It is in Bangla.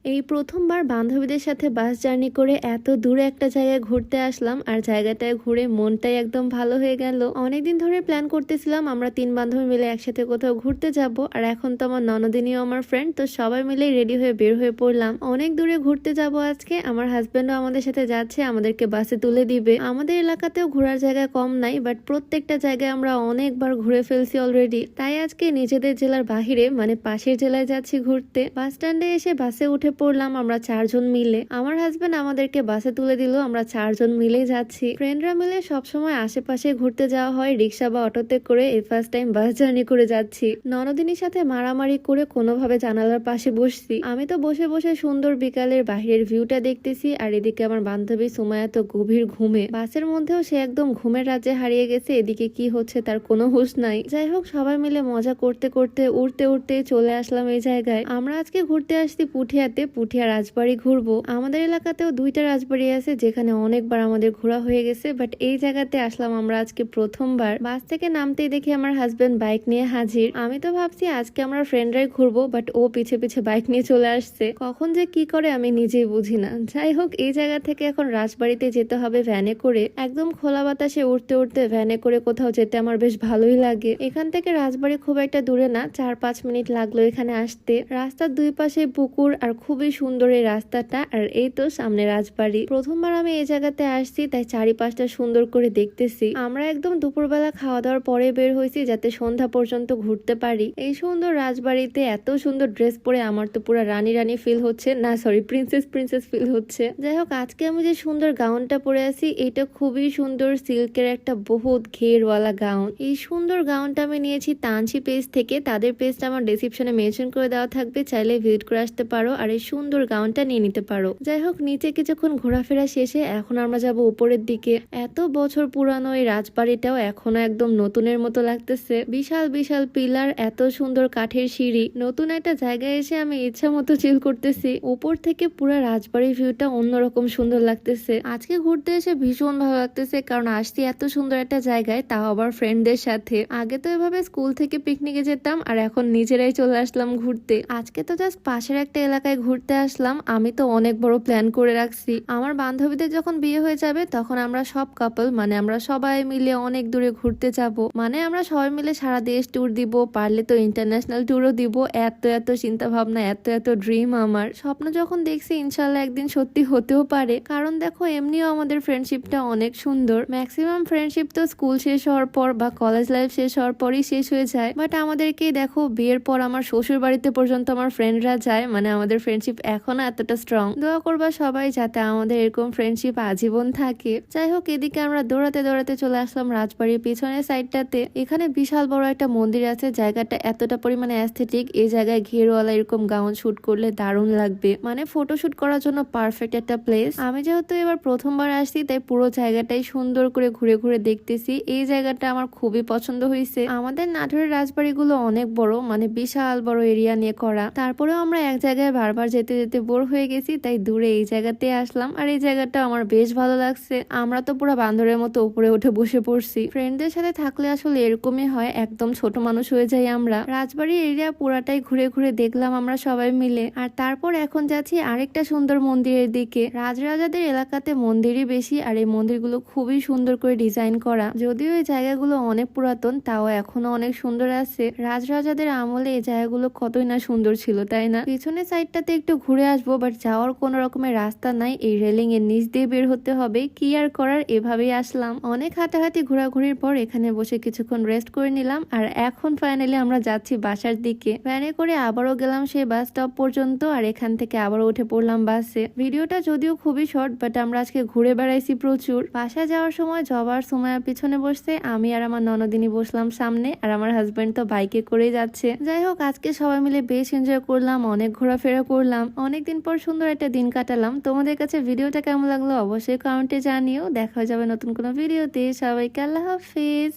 এই প্রথমবার বান্ধবীদের সাথে বাস জার্নি করে এত দূরে একটা জায়গায় ঘুরতে আসলাম, আর জায়গাটায় ঘুরে মনটাই একদম ভালো হয়ে গেল। অনেকদিন ধরে প্ল্যান করতেছিলাম আমরা 3 বান্ধবী মিলে একসাথে কোথাও ঘুরতে যাব, আর এখন তো আমার ননদিনীও আমার ফ্রেন্ড, তো সবাই মিলে রেডি হয়ে বের হয়ে পড়লাম। অনেক দূরে ঘুরতে যাব আজকে। আমার হাজবেন্ডও আমাদের সাথে যাচ্ছে, আমাদেরকে বাসে তুলে দিবে। আমাদের এলাকাতেও ঘোরার জায়গা কম নাই, বাট প্রত্যেকটা জায়গায় আমরা অনেকবার ঘুরে ফেলছি অলরেডি। তাই আজকে নিজেদের জেলার বাহিরে মানে পাশের জেলায় যাচ্ছি ঘুরতে। বাস স্ট্যান্ডে এসে বাসে উঠে পড়লাম আমরা 4 জন মিলে। আমার হাজবেন্ড আমাদেরকে বাসে তুলে দিল, আমরা 4 জন মিলে যাচ্ছি। ফ্রেন্ডরা মিলে সবসময় আশেপাশে ঘুরতে যাওয়া হয় রিক্সা বা অটোতে করে, এই ফার্স্ট টাইম বাস জার্নি করে যাচ্ছি। ননদিনীর সাথে মারামারি করে কোনোভাবে জানালার পাশে বসছি। আমি তো বসে বসে সুন্দর বিকালের বাহিরের ভিউটা দেখতেছি, আর এদিকে আমার বান্ধবী সুমায়া তো গভীর ঘুমে। বাসের মধ্যেও সে একদম ঘুমের রাজ্যে হারিয়ে গেছে, এদিকে কি হচ্ছে তার কোনো হুঁশ নাই। যাই হোক, সবাই মিলে মজা করতে করতে উঠতে উঠতে চলে আসলাম এই জায়গায়। আমরা আজকে ঘুরতে আসছি পুঠিয়াতে, পুঠিয়া রাজবাড়ি ঘুরবো। আমাদের এলাকাতেও 2টা রাজবাড়ি আছে যেখানে অনেকবার আমাদের ঘোরা হয়ে গেছে, বাট এই জায়গাতে আসলাম আমরা আজকে প্রথমবার। বাস থেকে নামতেই দেখি আমার হাজবেন্ড বাইক নিয়ে হাজির। আমি তো ভাবছি আজকে আমরা ফ্রেন্ডরাই ঘুরবো, বাট ও পিছে পিছে বাইক নিয়ে চলে আসছে। কখন যে কি করে আমি নিজেই বুঝি না। যাই হোক, এই জায়গা থেকে এখন রাজবাড়িতে যেতে হবে ভ্যানে করে। একদম খোলা বাতাসে উঠতে উঠতে ভ্যানে করে কোথাও যেতে আমার বেশ ভালোই লাগে। এখান থেকে রাজবাড়ি খুব একটা দূরে না, 4-5 মিনিট লাগলো এখানে আসতে। রাস্তার 2 পাশে পুকুর আর খুবই সুন্দর এই রাস্তাটা, আর এই তো সামনে রাজবাড়ি। প্রথমবার আমি এই জায়গাতে আসছি, তাই চারিপাশটা সুন্দর করে দেখতেছি। আমরা একদম দুপুরবেলা খাওয়া দাওয়ার পরে বের হয়েছি যাতে সন্ধ্যা পর্যন্ত ঘুরতে পারি। এই সুন্দর রাজবাড়িতে এত সুন্দর ড্রেস পরে আমার তো পুরো রানী রানী ফিল হচ্ছে, না সরি প্রিন্সেস প্রিন্সেস ফিল হচ্ছে। যাই হোক, আজকে আমি যে সুন্দর গাউনটা পরে আছি এটা খুবই সুন্দর, সিল্কের একটা বহুত ঘেরওয়ালা গাউন। এই সুন্দর গাউনটা আমি নিয়েছি তানসি পেজ থেকে, তাদের পেজটা আমার ডেসক্রিপশনে মেনশন করে দেওয়া থাকবে, চাইলে ভিজিট করে আসতে পারো আর এই সুন্দর গাউনটা নিয়ে নিতে পারো। যাই হোক, নিচে কিছুক্ষণ ঘোরাফেরা শেষে এখন আমরা যাব উপরের দিকে। এত বছর পুরানো এই রাজবাড়িটাও এখনো একদম নতুনের মতো লাগতেছে। বিশাল বিশাল পিলার, এত সুন্দর কাঠের সিঁড়ি। নতুন একটা জায়গায় এসে আমি ইচ্ছা মতো চিল করতেছি। উপর থেকে পুরো রাজবাড়ির ভিউটা অন্যরকম সুন্দর লাগতেছে। আজকে ঘুরতে এসে ভীষণ ভালো লাগতেছে, কারণ আসছি এত সুন্দর একটা জায়গায়, তাও আবার ফ্রেন্ডদের সাথে। আগে তো এভাবে স্কুল থেকে পিকনিকে যেতাম, আর এখন নিজেরাই চলে আসলাম ঘুরতে। আজকে তো জাস্ট পাশের একটা এলাকায় ঘুরতে আসলাম। আমি তো অনেক বড় প্ল্যান করে রাখছি। আমার বান্ধবীদের যখন বিয়ে হয়ে যাবে তখন আমরা সব কাপল মানে আমরা সবাই মিলে অনেক দূরে ঘুরতে যাব। মানে আমরা সবাই মিলে সারা দেশ ট্যুর দিব, পারলে তো ইন্টারন্যাশনাল ট্যুরও দিব। এত এত চিন্তা ভাবনা, এত এত ড্রিম। আমার স্বপ্ন যখন দেখছি ইনশাল্লাহ একদিন সত্যি হতেও পারে। কারণ দেখো, এমনিও আমাদের ফ্রেন্ডশিপটা অনেক সুন্দর। ম্যাক্সিমাম ফ্রেন্ডশিপ তো স্কুল শেষ হওয়ার পর বা কলেজ লাইফ শেষ হওয়ার পরই শেষ হয়ে যায়, বাট আমাদেরকে দেখো বিয়ের পর আমার শ্বশুর বাড়িতে পর্যন্ত আমার ফ্রেন্ডরা যায়। মানে আমাদের ফ্রেন্ডশিপ এখনো এতটা স্ট্রং। দোয়া করবা সবাই যাতে আমাদের এরকম ফ্রেন্ডশিপ আজীবন থাকে। যাই হোক, এদিকে আমরা দৌড়াতে দৌড়াতে চলে আসলাম রাজবাড়ির পিছনের সাইডটাতে। এখানে বিশাল বড় একটা মন্দির আছে। জায়গাটা এতটা পরিমাণে অ্যাস্থেটিক, এই জায়গায় ঘেরওয়ালা এরকম গাউন শুট করলে দারুণ লাগবে। মানে ফটোশুট করার জন্য পারফেক্ট একটা প্লেস। আমি যেহেতু এবার প্রথমবার আসছি, তাই পুরো জায়গাটাই সুন্দর করে ঘুরে ঘুরে দেখতেছি। এই জায়গাটা আমার খুবই পছন্দ হয়েছে। আমাদের নাটোরের রাজবাড়িগুলো অনেক বড়, মানে বিশাল বড় এরিয়া নিয়ে করা। তারপরেও আমরা এক জায়গায় বারবার যেতে যেতে বোর হয়ে গেছি, তাই দূরে এই জায়গাতে আসলাম। আর এই জায়গাটা আমার বেশ ভালো লাগছে। আমরা তো পুরো বান্দরের মতো উপরে উঠে বসে পড়ছি। ফ্রেন্ডদের সাথে থাকলে আসলে এরকমই হয়, একদম ছোট মানুষ হয়ে যাই আমরা। রাজবাড়ি এরিয়া পুরাটাই ঘুরে ঘুরে দেখলাম আমরা সবাই মিলে। আর তারপর এখন যাচ্ছি আরেকটা সুন্দর মন্দিরের দিকে। রাজরাজাদের এলাকাতে মন্দিরই বেশি, আর এই মন্দিরগুলো খুবই সুন্দর করে ডিজাইন করা। যদিও এই জায়গাগুলো অনেক পুরাতন, তাও এখনো অনেক সুন্দর আছে। রাজরাজাদের আমলে এই জায়গাগুলো কতই না সুন্দর ছিল, তাই না? পিছনের সাইডটাতে একটু ঘুরে আসবো, বাট যাওয়ার কোনো রকমের রাস্তা নাই। এই রেলিং এর নিচ দিয়ে বের হতে হবে। কি আর করার, এভাবেই আসলাম। অনেক হাঁটাহাঁটি ঘোরাঘুরির পর এখানে বসে কিছুক্ষণ রেস্ট করে নিলাম, আর এখন ফাইনালি আমরা যাচ্ছি বাসার দিকে। ভ্যানে করে আবারও গেলাম সেই বাস স্টপ পর্যন্ত, আর এখান থেকে আবারও উঠে পড়লাম বাসে। ভিডিওটা যদিও খুবই শর্ট, বাট আমরা আজকে ঘুরে বেড়াইছি প্রচুর। বাসায় যাওয়ার সময় জবার সময় পিছনে বসছে, আমি আর আমার ননদিনী বসলাম সামনে, আর আমার হাজবেন্ড তো বাইকে করেই যাচ্ছে। যাই হোক, আজকে সবাই মিলে বেশ এনজয় করলাম, অনেক ঘোরাফেরা করলাম, অনেকদিন পর সুন্দর একটা দিন কাটালাম। তোমাদের কাছে ভিডিওটা কেমন লাগলো অবশ্যই কমেন্টে জানিও। দেখা যাবে নতুন কোনো ভিডিওতে। সবাইকে আল্লাহ হাফিজ।